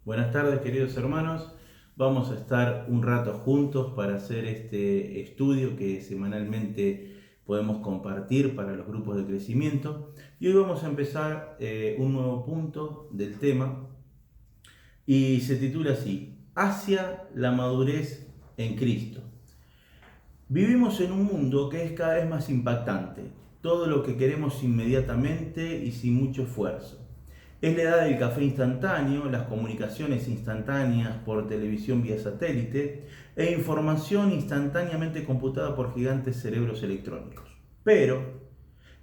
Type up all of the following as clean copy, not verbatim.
Buenas tardes, queridos hermanos. Vamos a estar un rato juntos para hacer este estudio que semanalmente podemos compartir para los grupos de crecimiento. Y hoy vamos a empezar un nuevo punto del tema y se titula así: Hacia la madurez en Cristo. Vivimos en un mundo que es cada vez más impactante. Todo lo que queremos inmediatamente y sin mucho esfuerzo. Es la edad del café instantáneo, las comunicaciones instantáneas por televisión vía satélite e información instantáneamente computada por gigantes cerebros electrónicos. Pero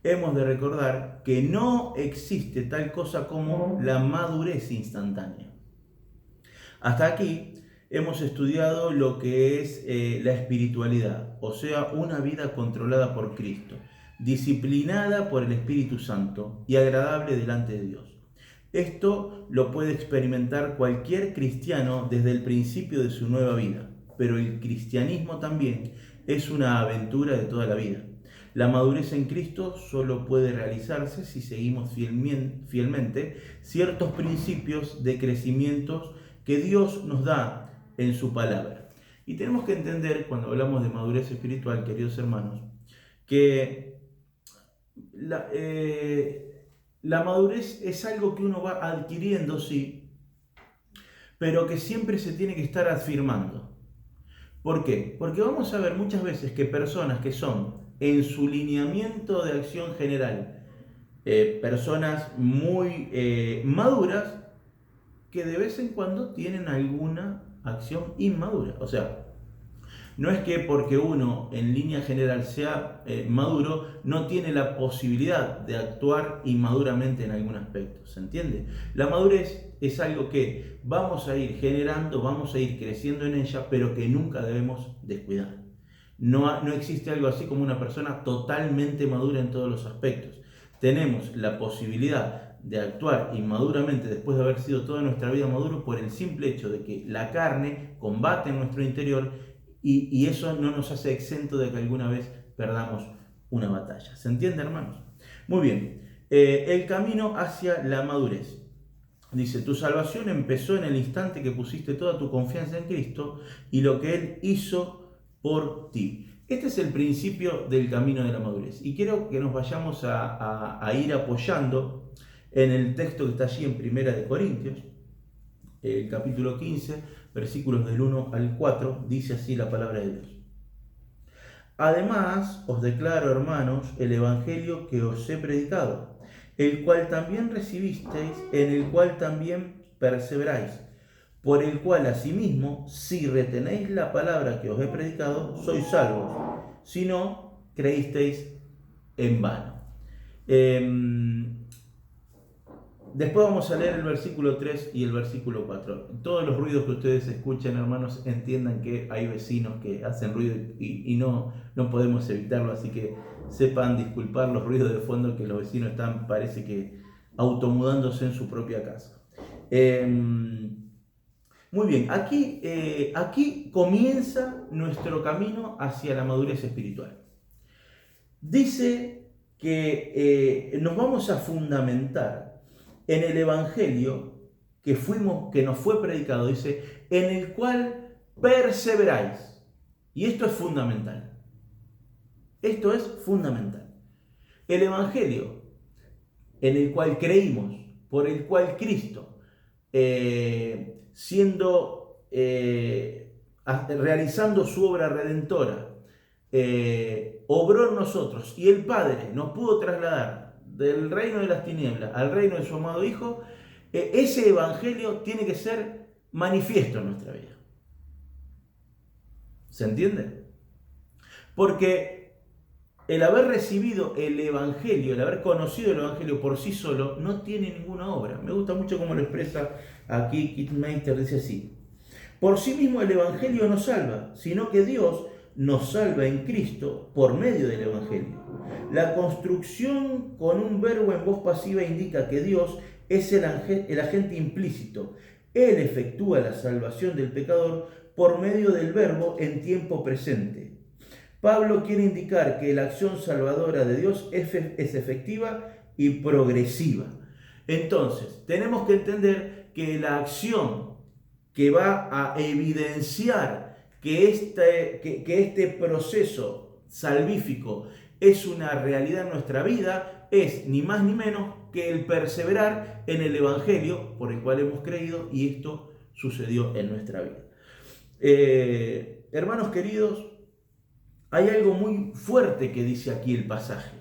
hemos de recordar que no existe tal cosa como la madurez instantánea. Hasta aquí hemos estudiado lo que es la espiritualidad, o sea, una vida controlada por Cristo, disciplinada por el Espíritu Santo y agradable delante de Dios. Esto lo puede experimentar cualquier cristiano desde el principio de su nueva vida, pero el cristianismo también es una aventura de toda la vida. La madurez en Cristo solo puede realizarse si seguimos fielmente ciertos principios de crecimiento que Dios nos da en su palabra. Y tenemos que entender, cuando hablamos de madurez espiritual, queridos hermanos, que la madurez es algo que uno va adquiriendo, sí, pero que siempre se tiene que estar afirmando. ¿Por qué? Porque vamos a ver muchas veces que personas que son en su lineamiento de acción general, personas muy maduras, que de vez en cuando tienen alguna acción inmadura. O sea, no es que porque uno en línea general sea maduro, no tiene la posibilidad de actuar inmaduramente en algún aspecto, ¿se entiende? La madurez es algo que vamos a ir generando, vamos a ir creciendo en ella, pero que nunca debemos descuidar. No existe algo así como una persona totalmente madura en todos los aspectos. Tenemos la posibilidad de actuar inmaduramente después de haber sido toda nuestra vida maduro por el simple hecho de que la carne combate en nuestro interior y eso no nos hace exento de que alguna vez perdamos una batalla. ¿Se entiende, hermanos? Muy bien. El camino hacia la madurez. Dice, tu salvación empezó en el instante que pusiste toda tu confianza en Cristo y lo que Él hizo por ti. Este es el principio del camino de la madurez. Y quiero que nos vayamos a ir apoyando en el texto que está allí en Primera de Corintios, el capítulo 15, versículos del 1 al 4, dice así la palabra de Dios. Además, os declaro, hermanos, el evangelio que os he predicado, el cual también recibisteis, en el cual también perseveráis, por el cual asimismo, si retenéis la palabra que os he predicado, sois salvos, si no, creísteis en vano. Después vamos a leer el versículo 3 y el versículo 4. Todos los ruidos que ustedes escuchan, hermanos, entiendan que hay vecinos que hacen ruido y no podemos evitarlo, así que sepan disculpar los ruidos de fondo que los vecinos están, parece que, automudándose en su propia casa. Muy bien, aquí comienza nuestro camino hacia la madurez espiritual. Dice que nos vamos a fundamentar en el evangelio que nos fue predicado, dice, en el cual perseveráis. Y esto es fundamental. Esto es fundamental. El evangelio en el cual creímos, por el cual Cristo, realizando su obra redentora, obró en nosotros y el Padre nos pudo trasladar del reino de las tinieblas al reino de su amado Hijo, ese evangelio tiene que ser manifiesto en nuestra vida. ¿Se entiende? Porque el haber recibido el evangelio, el haber conocido el evangelio por sí solo, no tiene ninguna obra. Me gusta mucho cómo lo expresa aquí Keith Meister, dice así: por sí mismo el evangelio no salva, sino que Dios nos salva en Cristo por medio del evangelio. La construcción con un verbo en voz pasiva indica que Dios es el agente implícito. Él efectúa la salvación del pecador por medio del verbo en tiempo presente. Pablo quiere indicar que la acción salvadora de Dios es efectiva y progresiva. Entonces, tenemos que entender que la acción que va a evidenciar que este proceso salvífico es una realidad en nuestra vida es ni más ni menos que el perseverar en el Evangelio por el cual hemos creído, y esto sucedió en nuestra vida. Hermanos queridos, hay algo muy fuerte que dice aquí el pasaje,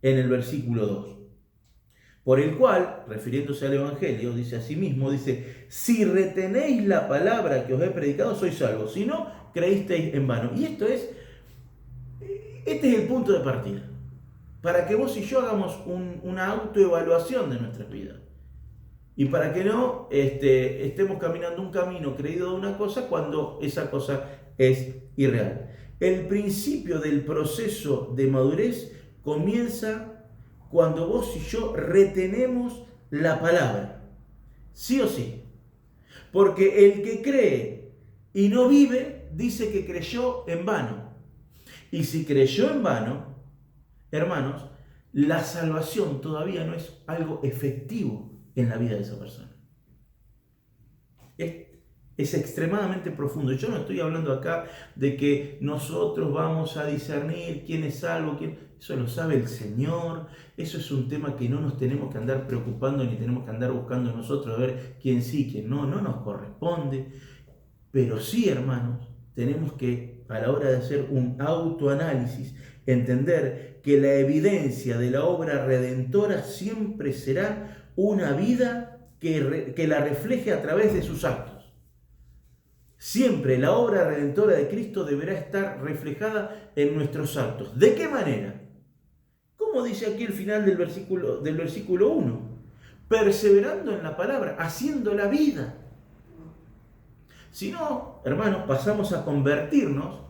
en el versículo 2, por el cual, refiriéndose al Evangelio, dice así mismo, dice, si retenéis la palabra que os he predicado, sois salvos, si no, creísteis en vano. Y este es el punto de partida, para que vos y yo hagamos una autoevaluación de nuestras vidas. Y para que no estemos caminando un camino creído de una cosa cuando esa cosa es irreal. El principio del proceso de madurez comienza cuando vos y yo retenemos la palabra. Sí o sí. Porque el que cree y no vive, dice que creyó en vano. Y si creyó en vano, hermanos, la salvación todavía no es algo efectivo en la vida de esa persona. Es extremadamente profundo. Yo no estoy hablando acá de que nosotros vamos a discernir quién es salvo, eso lo sabe el Señor. Eso es un tema que no nos tenemos que andar preocupando ni tenemos que andar buscando nosotros a ver quién sí, quién no nos corresponde. Pero sí, hermanos, tenemos que, a la hora de hacer un autoanálisis, entender que la evidencia de la obra redentora siempre será una vida que la refleje a través de sus actos. Siempre la obra redentora de Cristo deberá estar reflejada en nuestros actos. ¿De qué manera? Como dice aquí el final del versículo 1, perseverando en la palabra, haciendo la vida. Si no, hermanos, pasamos a convertirnos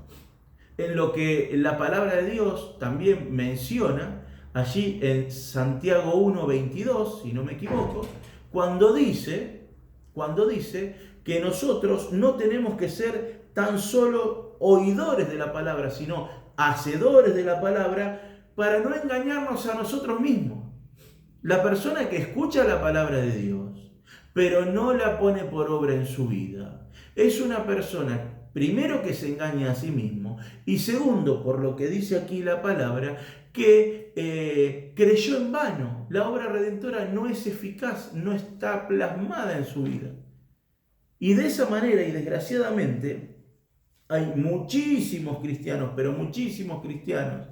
en lo que la palabra de Dios también menciona allí en Santiago 1:22, si no me equivoco, cuando dice que nosotros no tenemos que ser tan solo oidores de la palabra, sino hacedores de la palabra, para no engañarnos a nosotros mismos. La persona que escucha la palabra de Dios, pero no la pone por obra en su vida, es una persona, primero, que se engaña a sí mismo, y segundo, por lo que dice aquí la palabra, que creyó en vano. La obra redentora no es eficaz, no está plasmada en su vida. Y de esa manera, y desgraciadamente, hay muchísimos cristianos, pero muchísimos cristianos,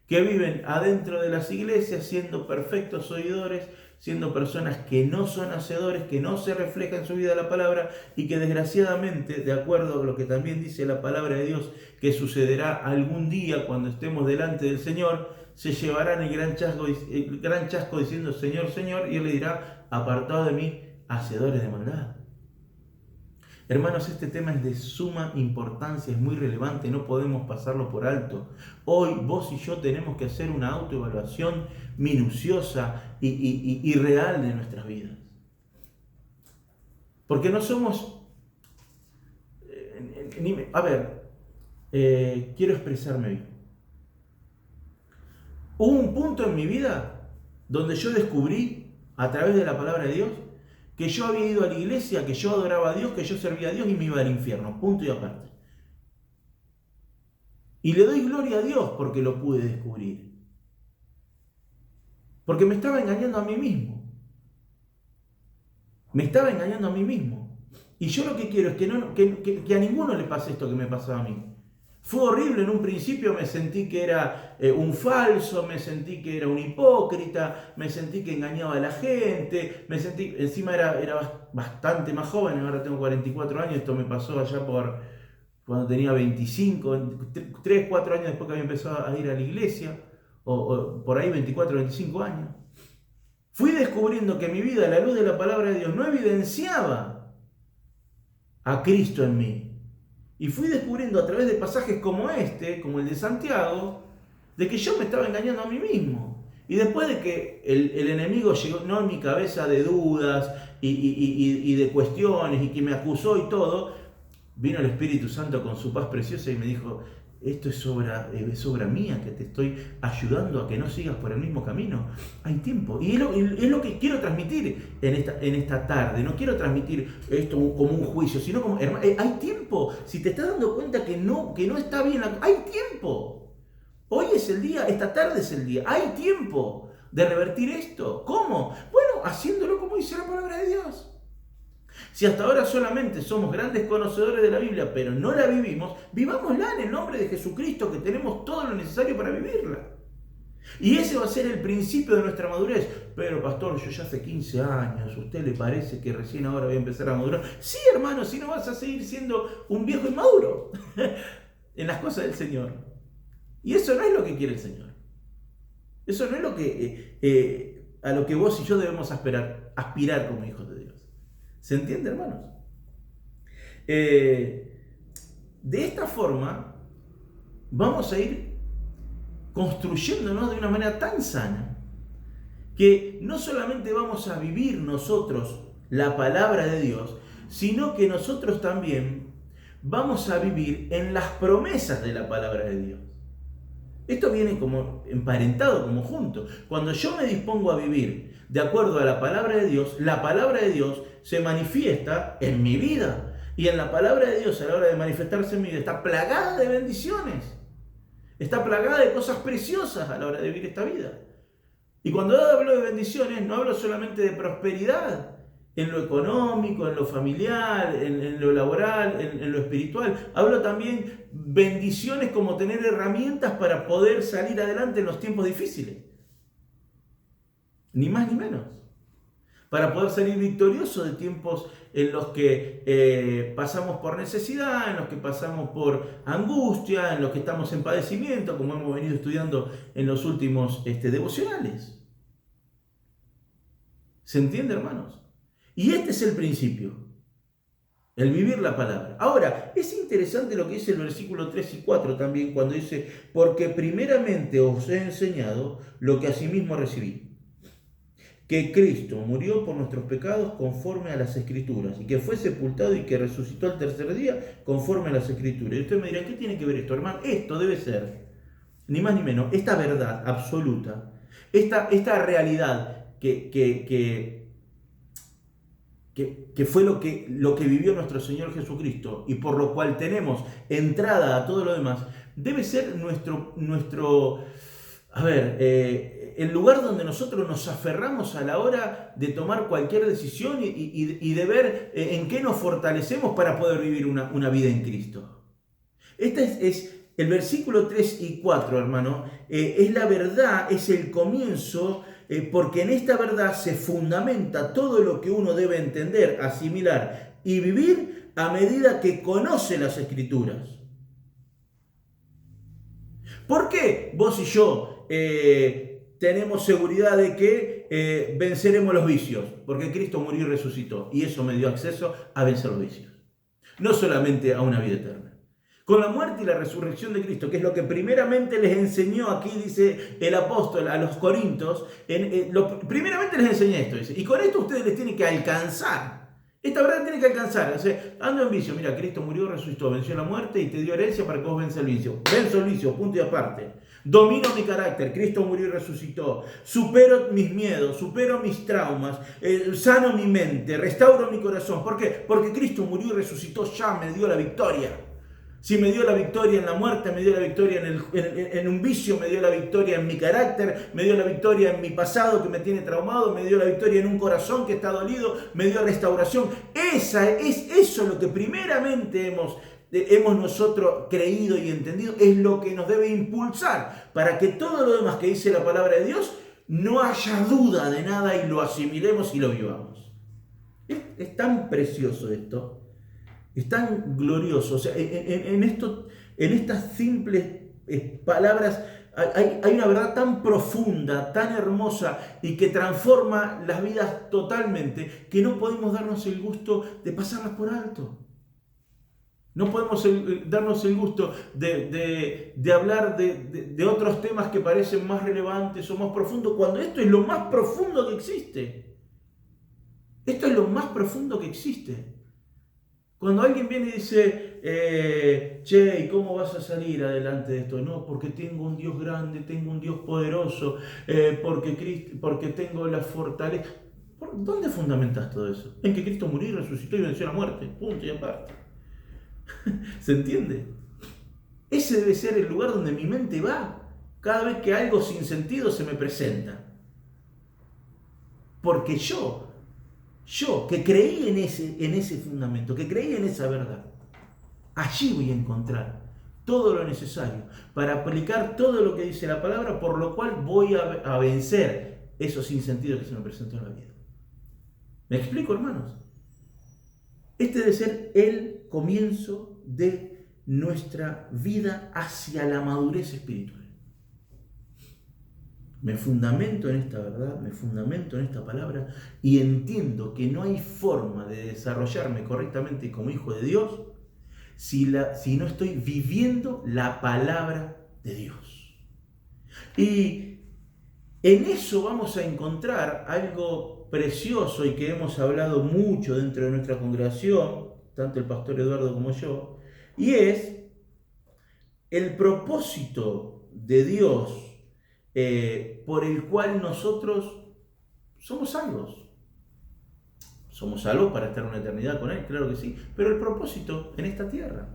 que viven adentro de las iglesias siendo perfectos oidores, siendo personas que no son hacedores, que no se refleja en su vida la palabra, y que desgraciadamente, de acuerdo a lo que también dice la palabra de Dios, que sucederá algún día cuando estemos delante del Señor, se llevarán el gran chasco diciendo Señor, Señor, y Él le dirá, apartado de mí, hacedores de maldad. Hermanos, este tema es de suma importancia, es muy relevante, no podemos pasarlo por alto. Hoy vos y yo tenemos que hacer una autoevaluación minuciosa y real de nuestras vidas. Porque no somos... quiero expresarme bien. Hubo un punto en mi vida donde yo descubrí, a través de la palabra de Dios, que yo había ido a la iglesia, que yo adoraba a Dios, que yo servía a Dios y me iba al infierno, punto y aparte. Y le doy gloria a Dios porque lo pude descubrir. Porque me estaba engañando a mí mismo. Me estaba engañando a mí mismo. Y yo lo que quiero es que a ninguno le pase esto que me pasaba a mí. Fue horrible en un principio, me sentí que era un falso, me sentí que era un hipócrita, me sentí que engañaba a la gente, encima era bastante más joven, ahora tengo 44 años, esto me pasó allá por cuando tenía 25, 3, 4 años después que había empezado a ir a la iglesia, o por ahí 24, 25 años. Fui descubriendo que mi vida, a la luz de la palabra de Dios, no evidenciaba a Cristo en mí. Y fui descubriendo a través de pasajes como como el de Santiago, de que yo me estaba engañando a mí mismo. Y después de que el enemigo llegó en mi cabeza de dudas y de cuestiones y que me acusó y todo, vino el Espíritu Santo con su paz preciosa y me dijo, esto es obra mía, que te estoy ayudando a que no sigas por el mismo camino. Hay tiempo. Y es lo que quiero transmitir en esta tarde. No quiero transmitir esto como un juicio, sino como, hermano, hay tiempo. Si te estás dando cuenta que no está bien, hay tiempo. Hoy es el día, esta tarde es el día. Hay tiempo de revertir esto. ¿Cómo? Bueno, haciéndolo como dice la palabra de Dios. Si hasta ahora solamente somos grandes conocedores de la Biblia, pero no la vivimos, vivámosla en el nombre de Jesucristo, que tenemos todo lo necesario para vivirla. Y ese va a ser el principio de nuestra madurez. Pero pastor, yo ya hace 15 años, ¿a usted le parece que recién ahora voy a empezar a madurar? Sí, hermano, si no vas a seguir siendo un viejo inmaduro en las cosas del Señor. Y eso no es lo que quiere el Señor. Eso no es lo que, a lo que vos y yo debemos aspirar como hijos de Dios. ¿Se entiende, hermanos? De esta forma vamos a ir construyéndonos de una manera tan sana que no solamente vamos a vivir nosotros la palabra de Dios, sino que nosotros también vamos a vivir en las promesas de la palabra de Dios. Esto viene como emparentado, como junto. Cuando yo me dispongo a vivir de acuerdo a la palabra de Dios se manifiesta en mi vida. Y en la palabra de Dios, a la hora de manifestarse en mi vida, está plagada de bendiciones. Está plagada de cosas preciosas a la hora de vivir esta vida. Y cuando hablo de bendiciones, no hablo solamente de prosperidad en lo económico, en lo familiar, en lo laboral, en lo espiritual. Hablo también bendiciones como tener herramientas para poder salir adelante en los tiempos difíciles. Ni más ni menos. Para poder salir victorioso de tiempos en los que pasamos por necesidad, en los que pasamos por angustia, en los que estamos en padecimiento, como hemos venido estudiando en los últimos devocionales. ¿Se entiende, hermanos? Y este es el principio, el vivir la palabra. Ahora, es interesante lo que dice el versículo 3 y 4 también, cuando dice, porque primeramente os he enseñado lo que asimismo recibí, que Cristo murió por nuestros pecados conforme a las Escrituras, y que fue sepultado y que resucitó al tercer día conforme a las Escrituras. Y ustedes me dirán, ¿qué tiene que ver esto, hermano? Esto debe ser, ni más ni menos, esta verdad absoluta, esta realidad que fue lo que vivió nuestro Señor Jesucristo y por lo cual tenemos entrada a todo lo demás, debe ser el lugar donde nosotros nos aferramos a la hora de tomar cualquier decisión y de ver en qué nos fortalecemos para poder vivir una vida en Cristo. Este es el versículo 3 y 4, hermano, es la verdad, es el comienzo, porque en esta verdad se fundamenta todo lo que uno debe entender, asimilar y vivir a medida que conoce las Escrituras. ¿Por qué vos y yo tenemos seguridad de que venceremos los vicios? Porque Cristo murió y resucitó, y eso me dio acceso a vencer los vicios. No solamente a una vida eterna. Con la muerte y la resurrección de Cristo, que es lo que primeramente les enseñó, aquí dice el apóstol a los Corintios, primeramente les enseñé esto, dice, y con esto ustedes les tienen que alcanzar. Esta verdad tiene que alcanzar. O sea, ando en vicio, mira, Cristo murió, resucitó, venció la muerte y te dio herencia para que vos venzas el vicio. Venzo el vicio, punto y aparte. Domino mi carácter, Cristo murió y resucitó. Supero mis miedos, supero mis traumas, sano mi mente, restauro mi corazón. ¿Por qué? Porque Cristo murió y resucitó, ya me dio la victoria. Si me dio la victoria en la muerte, me dio la victoria en un vicio, me dio la victoria en mi carácter, me dio la victoria en mi pasado que me tiene traumado, me dio la victoria en un corazón que está dolido, me dio restauración. Eso lo que primeramente hemos nosotros creído y entendido, es lo que nos debe impulsar para que todo lo demás que dice la palabra de Dios no haya duda de nada y lo asimilemos y lo vivamos. Es tan precioso esto. Es tan glorioso. O sea, en estas simples palabras hay una verdad tan profunda, tan hermosa y que transforma las vidas totalmente, que no podemos darnos el gusto de pasarlas por alto. No podemos darnos el gusto de hablar de otros temas que parecen más relevantes o más profundos, cuando esto es lo más profundo que existe. Esto es lo más profundo que existe. Cuando alguien viene y dice, che, ¿y cómo vas a salir adelante de esto? No, porque tengo un Dios grande, tengo un Dios poderoso, porque tengo la fortaleza. ¿Por dónde fundamentas todo eso? En que Cristo murió, resucitó y venció la muerte. Punto y aparte. ¿Se entiende? Ese debe ser el lugar donde mi mente va cada vez que algo sin sentido se me presenta. Porque yo que creí en ese fundamento, que creí en esa verdad, allí voy a encontrar todo lo necesario para aplicar todo lo que dice la palabra, por lo cual voy a vencer esos sinsentidos que se me presentan en la vida. ¿Me explico, hermanos? Este debe ser el comienzo de nuestra vida hacia la madurez espiritual. Me fundamento en esta verdad, me fundamento en esta palabra y entiendo que no hay forma de desarrollarme correctamente como hijo de Dios si no estoy viviendo la palabra de Dios. Y en eso vamos a encontrar algo precioso y que hemos hablado mucho dentro de nuestra congregación, tanto el pastor Eduardo como yo, y es el propósito de Dios por el cual nosotros somos salvos. Somos salvos para estar una eternidad con Él, claro que sí, pero el propósito en esta tierra.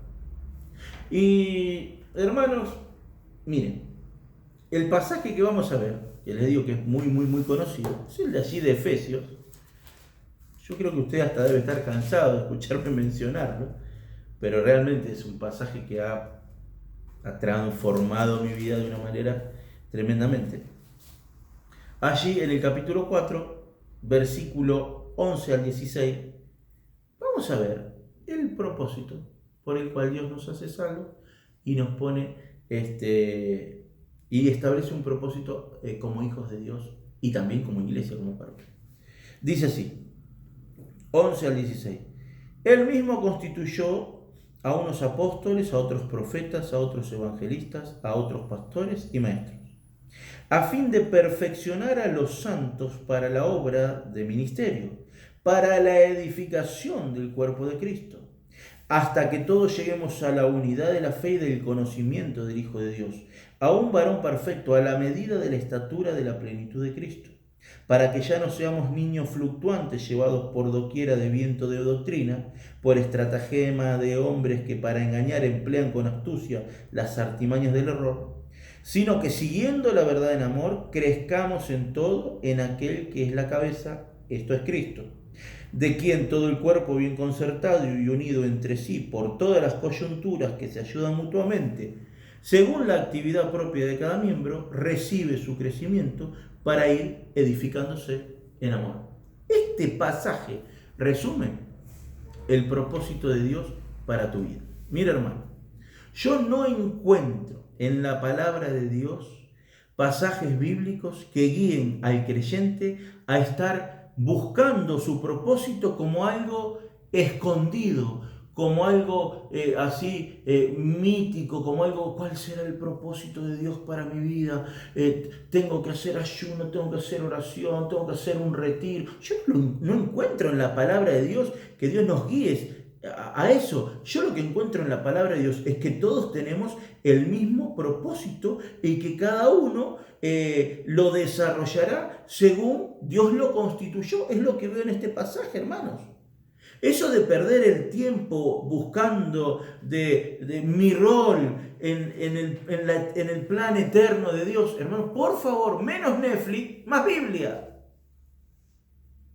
Y hermanos, miren, el pasaje que vamos a ver, que les digo que es muy, muy, muy conocido, es el de allí de Efesios. Yo creo que usted hasta debe estar cansado de escucharme mencionarlo, pero realmente es un pasaje que ha transformado mi vida de una manera tremendamente. Allí en el capítulo 4, versículo 11 al 16, vamos a ver el propósito por el cual Dios nos hace salvos y nos pone y establece un propósito como hijos de Dios y también como iglesia, como parroquia. Dice así, 11 al 16. Él mismo constituyó a unos apóstoles, a otros profetas, a otros evangelistas, a otros pastores y maestros, a fin de perfeccionar a los santos para la obra de ministerio, para la edificación del cuerpo de Cristo, hasta que todos lleguemos a la unidad de la fe y del conocimiento del Hijo de Dios, a un varón perfecto, a la medida de la estatura de la plenitud de Cristo, para que ya no seamos niños fluctuantes llevados por doquiera de viento de doctrina, por estratagema de hombres que para engañar emplean con astucia las artimañas del error, sino que siguiendo la verdad en amor, crezcamos en todo en aquel que es la cabeza, esto es Cristo, de quien todo el cuerpo bien concertado y unido entre sí por todas las coyunturas que se ayudan mutuamente, según la actividad propia de cada miembro, recibe su crecimiento para ir edificándose en amor. Este pasaje resume el propósito de Dios para tu vida. Mira, hermano, yo no encuentro en la palabra de Dios pasajes bíblicos que guíen al creyente a estar buscando su propósito como algo escondido, como algo mítico, como algo, ¿cuál será el propósito de Dios para mi vida? Tengo que hacer ayuno, tengo que hacer oración, tengo que hacer un retiro. Yo no encuentro en la palabra de Dios que Dios nos guíe a eso. Yo lo que encuentro en la palabra de Dios es que todos tenemos el mismo propósito y que cada uno lo desarrollará según Dios lo constituyó. Es lo que veo en este pasaje, hermanos. Eso de perder el tiempo buscando de mi rol en el plan eterno de Dios, hermano, por favor, menos Netflix, más Biblia.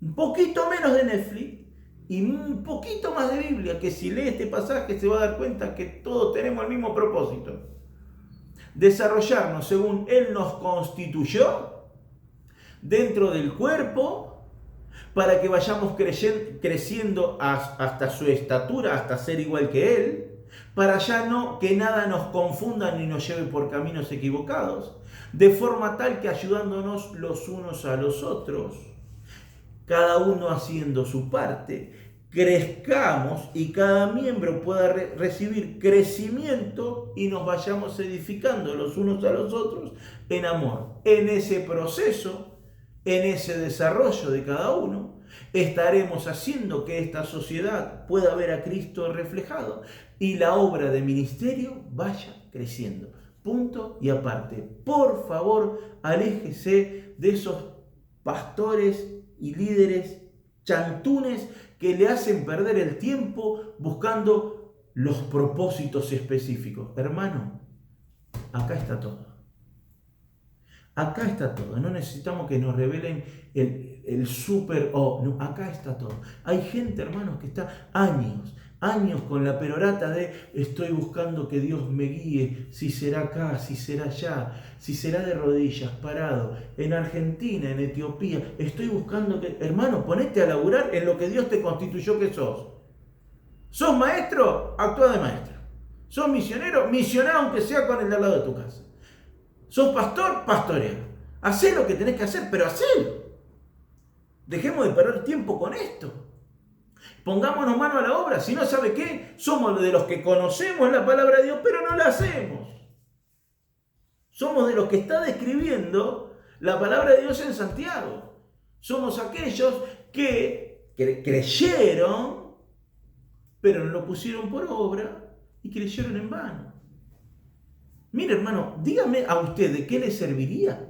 Un poquito menos de Netflix y un poquito más de Biblia, que si lee este pasaje se va a dar cuenta que todos tenemos el mismo propósito. Desarrollarnos según Él nos constituyó dentro del cuerpo, para que vayamos creciendo hasta su estatura, hasta ser igual que Él, para ya no que nada nos confunda ni nos lleve por caminos equivocados, de forma tal que ayudándonos los unos a los otros, cada uno haciendo su parte, crezcamos y cada miembro pueda recibir crecimiento y nos vayamos edificando los unos a los otros en amor. En ese proceso, en ese desarrollo de cada uno, Estaremos haciendo que esta sociedad pueda ver a Cristo reflejado y la obra de ministerio vaya creciendo. Punto y aparte. Por favor, aléjese de esos pastores y líderes chantunes que le hacen perder el tiempo buscando los propósitos específicos. Hermano, acá está todo. Acá está todo. No necesitamos que nos revelen el súper no, acá está todo. Hay gente, hermanos, que está años con la perorata de estoy buscando que Dios me guíe, si será acá, si será allá, si será de rodillas, parado, en Argentina, en Etiopía. Estoy buscando que, hermano, ponete a laburar en lo que Dios te constituyó que sos. ¿Sos maestro? Actúa de maestro. ¿Sos misionero? Misioná aunque sea con el de al lado de tu casa. ¿Sos pastor? Pastorea. Hacé lo que tenés que hacer, pero hacelo. Dejemos de perder tiempo con esto. Pongámonos mano a la obra. Si no, ¿sabe qué? Somos de los que conocemos la palabra de Dios, pero no la hacemos. Somos de los que está describiendo la palabra de Dios en Santiago. Somos aquellos que creyeron, pero no lo pusieron por obra y creyeron en vano. Mire, hermano, dígame a usted de qué le serviría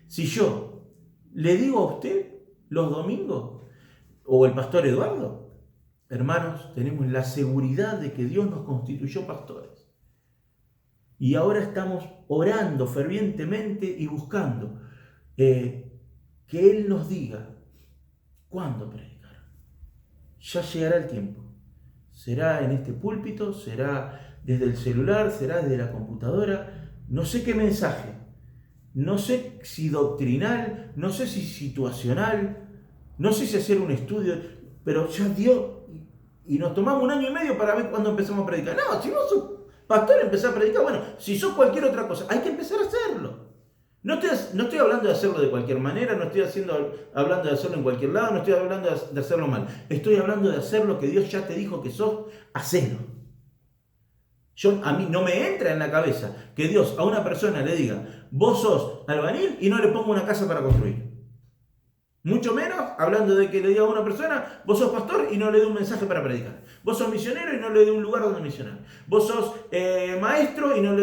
si yo le digo a usted los domingos, o el pastor Eduardo, hermanos, tenemos la seguridad de que Dios nos constituyó pastores. Y ahora estamos orando fervientemente y buscando que Él nos diga cuándo predicar. Ya llegará el tiempo. Será en este púlpito, será desde el celular, será desde la computadora. No sé qué mensaje. No sé si doctrinal, no sé si situacional, no sé si hacer un estudio, pero ya Dios, y nos tomamos 1 año y medio para ver cuándo empezamos a predicar. No, si vos sos pastor, empezá a predicar. Bueno, si sos cualquier otra cosa, hay que empezar a hacerlo. No estoy hablando de hacerlo de cualquier manera, no estoy hablando de hacerlo en cualquier lado, no estoy hablando de hacerlo mal. Estoy hablando de hacer lo que Dios ya te dijo que sos, hacelo. A mí no me entra en la cabeza que Dios a una persona le diga, vos sos albañil y no le pongo una casa para construir. Mucho menos hablando de que le diga a una persona, vos sos pastor y no le dé un mensaje para predicar. Vos sos misionero y no le dé un lugar donde misionar. Vos sos maestro y no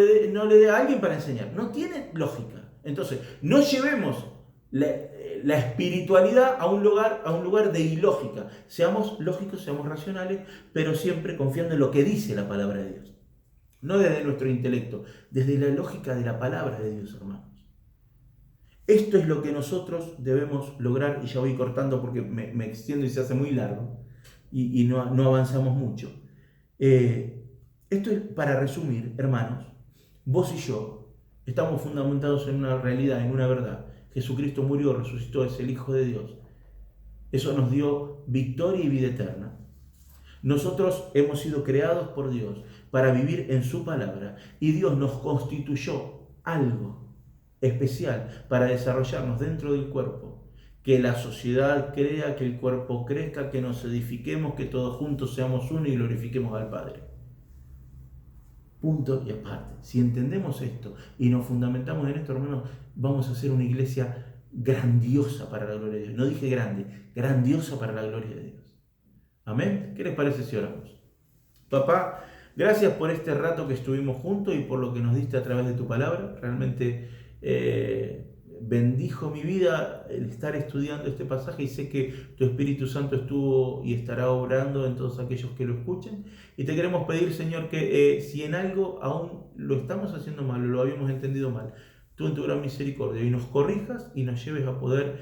le dé a alguien para enseñar. No tiene lógica. Entonces, no llevemos la espiritualidad a un lugar de ilógica. Seamos lógicos, seamos racionales, pero siempre confiando en lo que dice la palabra de Dios. No desde nuestro intelecto, desde la lógica de la palabra de Dios, hermanos. Esto es lo que nosotros debemos lograr, y ya voy cortando porque me extiendo y se hace muy largo, y no avanzamos mucho. Esto es para resumir, hermanos, vos y yo estamos fundamentados en una realidad, en una verdad. Jesucristo murió, resucitó, es el Hijo de Dios. Eso nos dio victoria y vida eterna. Nosotros hemos sido creados por Dios para vivir en su palabra, y Dios nos constituyó algo especial para desarrollarnos dentro del cuerpo, que la sociedad crea, que el cuerpo crezca, que nos edifiquemos, que todos juntos seamos uno y glorifiquemos al Padre. Punto y aparte. Si entendemos esto y nos fundamentamos en esto, hermanos, vamos a ser una iglesia grandiosa para la gloria de Dios. No dije grande, grandiosa para la gloria de Dios. Amén. ¿Qué les parece si oramos? Papá, gracias por este rato que estuvimos juntos y por lo que nos diste a través de tu palabra. Realmente bendijo mi vida el estar estudiando este pasaje, y sé que tu Espíritu Santo estuvo y estará obrando en todos aquellos que lo escuchen. Y te queremos pedir, Señor, que si en algo aún lo estamos haciendo mal o lo habíamos entendido mal, tú en tu gran misericordia y nos corrijas y nos lleves a poder,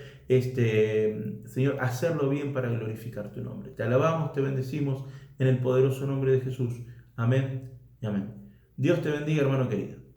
Señor, hacerlo bien para glorificar tu nombre. Te alabamos, te bendecimos en el poderoso nombre de Jesús. Amén y amén. Dios te bendiga, hermano querido.